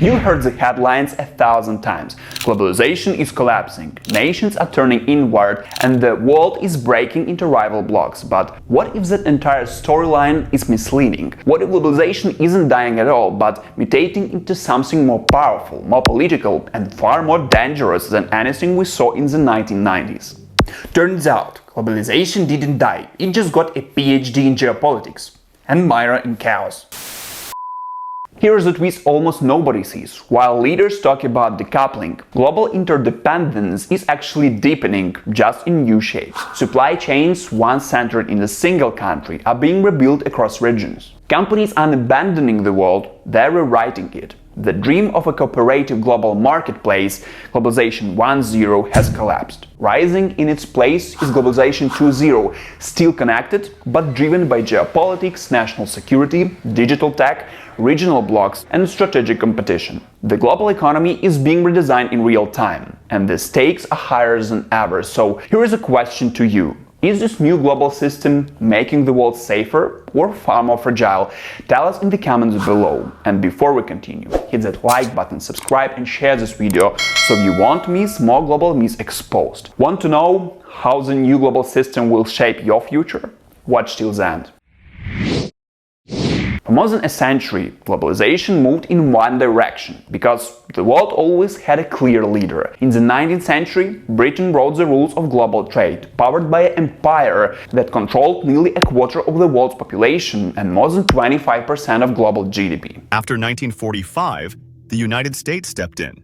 You heard the headlines 1,000 times. Globalization is collapsing, nations are turning inward, and the world is breaking into rival blocs. But what if that entire storyline is misleading? What if globalization isn't dying at all, but mutating into something more powerful, more political, and far more dangerous than anything we saw in the 1990s? Turns out, globalization didn't die, it just got a PhD in geopolitics and minor in chaos. Here's the twist almost nobody sees. While leaders talk about decoupling, global interdependence is actually deepening, just in new shapes. Supply chains, once centered in a single country, are being rebuilt across regions. Companies aren't abandoning the world, they're rewriting it. The dream of a cooperative global marketplace, Globalization 1.0, has collapsed. Rising in its place is Globalization 2.0, still connected, but driven by geopolitics, national security, digital tech, regional blocs, and strategic competition. The global economy is being redesigned in real time, and the stakes are higher than ever. So here is a question to you. Is this new global system making the world safer or far more fragile? Tell us in the comments below. And before we continue, hit that like button, subscribe and share this video so you won't miss more global myths exposed. Want to know how the new global system will shape your future? Watch till the end. For more than a century, globalization moved in one direction, because the world always had a clear leader. In the 19th century, Britain wrote the rules of global trade, powered by an empire that controlled nearly a quarter of the world's population and more than 25% of global GDP. After 1945, the United States stepped in,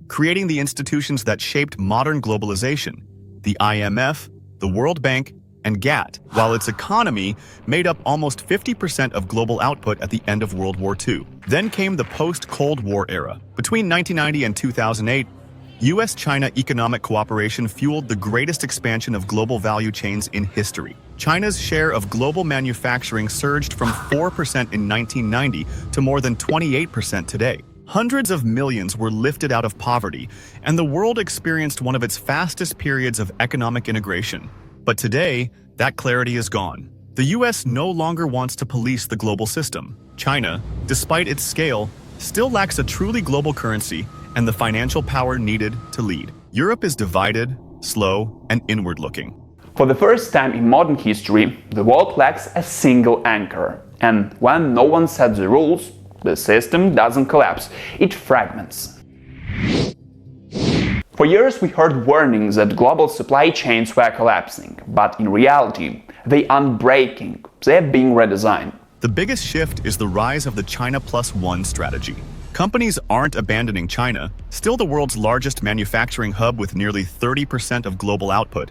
creating the institutions that shaped modern globalization: the IMF, the World Bank, and GATT, while its economy made up almost 50% of global output at the end of World War II. Then came the post-Cold War era. Between 1990 and 2008, US-China economic cooperation fueled the greatest expansion of global value chains in history. China's share of global manufacturing surged from 4% in 1990 to more than 28% today. Hundreds of millions were lifted out of poverty, and the world experienced one of its fastest periods of economic integration. But today, that clarity is gone. The US no longer wants to police the global system. China, despite its scale, still lacks a truly global currency and the financial power needed to lead. Europe is divided, slow, and inward-looking. For the first time in modern history, the world lacks a single anchor. And when no one sets the rules, the system doesn't collapse, it fragments. For years we heard warnings that global supply chains were collapsing, but in reality, they aren't breaking, they're being redesigned. The biggest shift is the rise of the China Plus One strategy. Companies aren't abandoning China, still the world's largest manufacturing hub with nearly 30% of global output,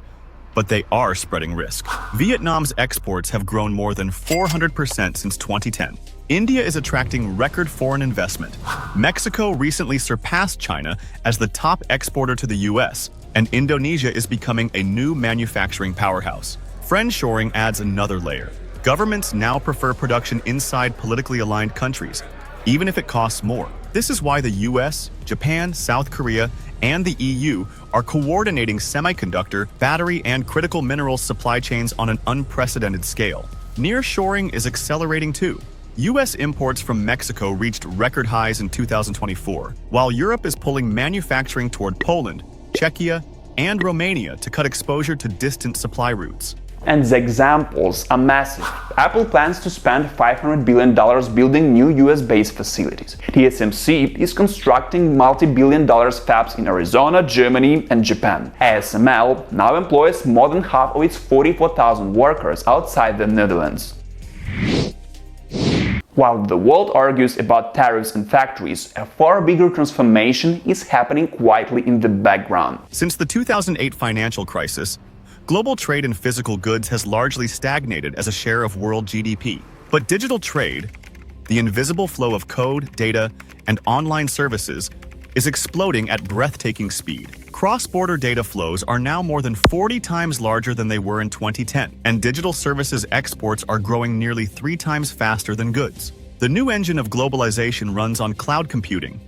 but they are spreading risk. Vietnam's exports have grown more than 400% since 2010. India is attracting record foreign investment. Mexico recently surpassed China as the top exporter to the US, and Indonesia is becoming a new manufacturing powerhouse. Friendshoring adds another layer. Governments now prefer production inside politically aligned countries, even if it costs more. This is why the US, Japan, South Korea, and the EU are coordinating semiconductor, battery, and critical minerals supply chains on an unprecedented scale. Nearshoring is accelerating too. US imports from Mexico reached record highs in 2024, while Europe is pulling manufacturing toward Poland, Czechia, and Romania to cut exposure to distant supply routes. And the examples are massive. Apple plans to spend $500 billion building new US-based facilities. TSMC is constructing multi-billion-dollar fabs in Arizona, Germany, and Japan. ASML now employs more than half of its 44,000 workers outside the Netherlands. While the world argues about tariffs and factories, a far bigger transformation is happening quietly in the background. Since the 2008 financial crisis, global trade in physical goods has largely stagnated as a share of world GDP. But digital trade, the invisible flow of code, data, and online services, is exploding at breathtaking speed. Cross-border data flows are now more than 40 times larger than they were in 2010, and digital services exports are growing nearly 3 times faster than goods. The new engine of globalization runs on cloud computing,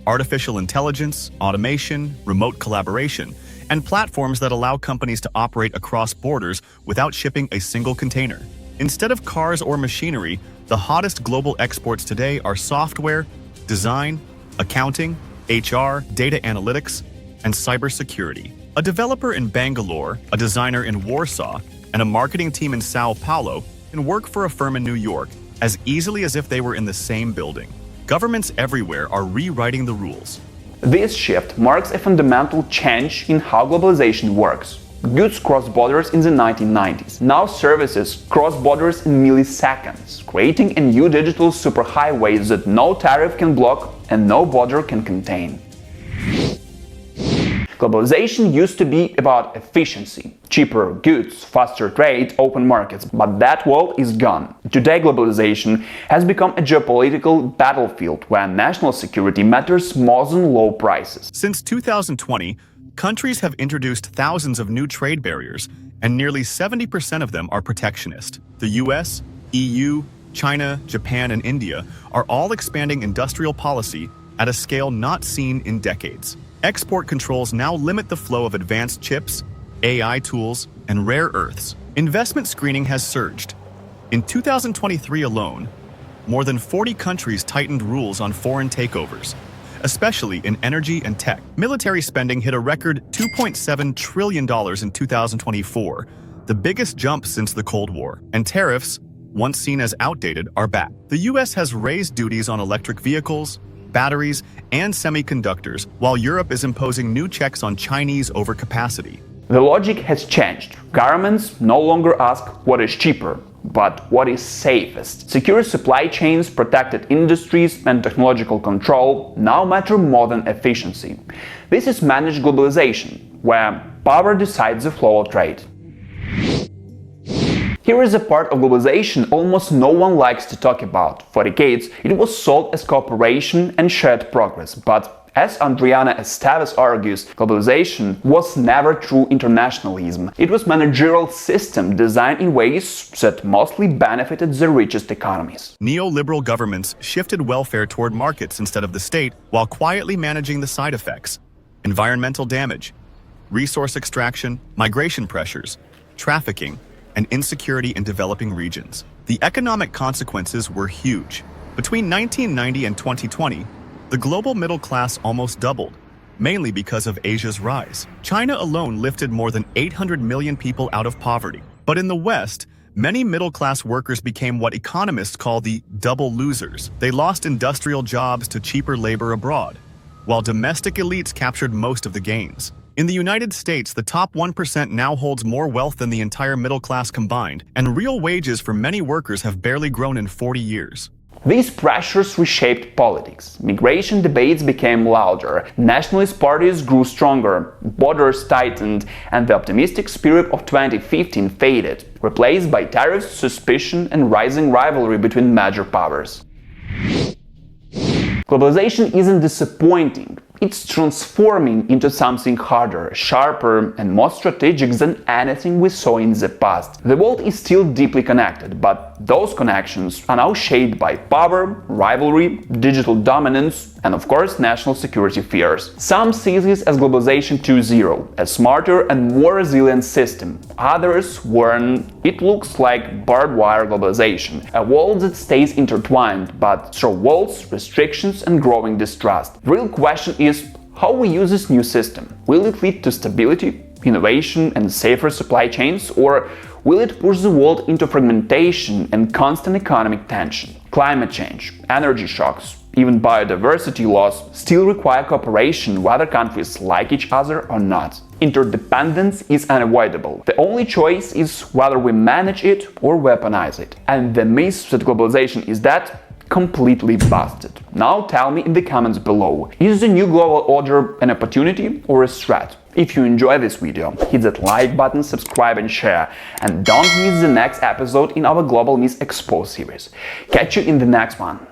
artificial intelligence, automation, remote collaboration, and platforms that allow companies to operate across borders without shipping a single container. Instead of cars or machinery, the hottest global exports today are software, design, accounting, HR, data analytics, and cybersecurity. A developer in Bangalore, a designer in Warsaw, and a marketing team in Sao Paulo can work for a firm in New York as easily as if they were in the same building. Governments everywhere are rewriting the rules. This shift marks a fundamental change in how globalization works. Goods cross borders in the 1990s. Now services cross borders in milliseconds, creating a new digital superhighway that no tariff can block and no border can contain. Globalization used to be about efficiency, cheaper goods, faster trade, open markets, but that world is gone. Today globalization has become a geopolitical battlefield where national security matters more than low prices. Since 2020, countries have introduced thousands of new trade barriers, and nearly 70% of them are protectionist. The US, EU, China, Japan, and India are all expanding industrial policy at a scale not seen in decades. Export controls now limit the flow of advanced chips, AI tools, and rare earths. Investment screening has surged. In 2023 alone, more than 40 countries tightened rules on foreign takeovers, especially in energy and tech. Military spending hit a record $2.7 trillion in 2024, the biggest jump since the Cold War. And tariffs, once seen as outdated, are back. The US has raised duties on electric vehicles, batteries, and semiconductors, while Europe is imposing new checks on Chinese overcapacity. The logic has changed. Governments no longer ask what is cheaper, but what is safest. Secure supply chains, protected industries, and technological control now matter more than efficiency. This is managed globalization, where power decides the flow of trade. Here is a part of globalization almost no one likes to talk about. For decades, it was sold as cooperation and shared progress, but as Adriana Esteves argues, globalization was never true internationalism. It was a managerial system designed in ways that mostly benefited the richest economies. Neoliberal governments shifted welfare toward markets instead of the state, while quietly managing the side effects: environmental damage, resource extraction, migration pressures, trafficking, and insecurity in developing regions. The economic consequences were huge. Between 1990 and 2020, the global middle class almost doubled, mainly because of Asia's rise. China alone lifted more than 800 million people out of poverty. But in the West, many middle-class workers became what economists call the double losers. They lost industrial jobs to cheaper labor abroad, while domestic elites captured most of the gains. In the United States, the top 1% now holds more wealth than the entire middle class combined, and real wages for many workers have barely grown in 40 years. These pressures reshaped politics. Migration debates became louder, nationalist parties grew stronger, borders tightened, and the optimistic spirit of 2015 faded, replaced by tariffs, suspicion, and rising rivalry between major powers. Globalization isn't disappointing. It's transforming into something harder, sharper, and more strategic than anything we saw in the past. The world is still deeply connected, but those connections are now shaped by power, rivalry, digital dominance, and of course national security fears. Some see this as Globalization 2.0, a smarter and more resilient system. Others warn it looks like barbed-wire globalization, a world that stays intertwined, but through walls, restrictions, and growing distrust. The real question is how we use this new system. Will it lead to stability, innovation, and safer supply chains, or will it push the world into fragmentation and constant economic tension? Climate change, energy shocks, even biodiversity loss still require cooperation whether countries like each other or not. Interdependence is unavoidable. The only choice is whether we manage it or weaponize it. And the myth that globalization is dead completely busted. Now tell me in the comments below, is the new global order an opportunity or a threat? If you enjoy this video, hit that like button, subscribe and share, and don't miss the next episode in our Global Myths Exposed series. Catch you in the next one.